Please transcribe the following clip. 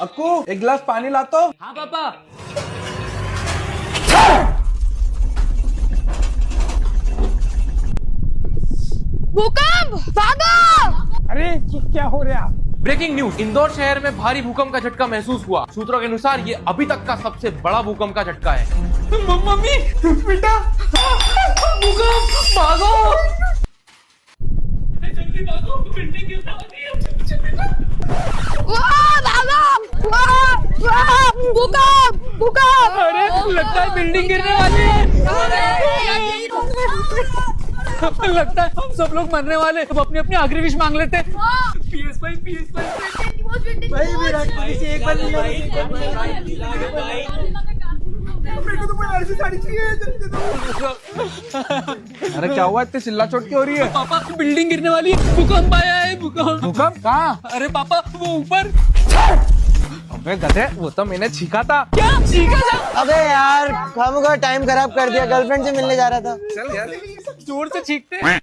अक्कू एक गिलास पानी ला तो। हाँ पापा। भूकंप भागो। अरे क्या हो रहा? ब्रेकिंग न्यूज, इंदौर शहर में भारी भूकंप का झटका महसूस हुआ। सूत्रों के अनुसार ये अभी तक का सबसे बड़ा भूकंप का झटका है। मम्मी बेटा भूकंप, भागो जल्दी भागो, बिल्डिंग गिर रही है। वाह भागो, वाह वाह भूकंप भूकंप। अरे लगता है बिल्डिंग गिरने वाली है। लगता है हम सब लोग मरने वाले। अब अपनी अपनी आखिरी विश मांग लेते हैं। PS5 भाई मेरा किसी एक बार अरे क्या हुआ, इतनी चिल्ला चोट क्यों हो रही है? पापा बिल्डिंग गिरने वाली है, भूकंप आया है। भूकंप भूकंप कहाँ? अरे पापा वो ऊपर। अबे गधे, वो तो मैंने छीका था। क्या चीखा था? अबे यार हम को टाइम खराब कर दिया, गर्लफ्रेंड से मिलने जा रहा था। चल यार जोर से चीखते हैं।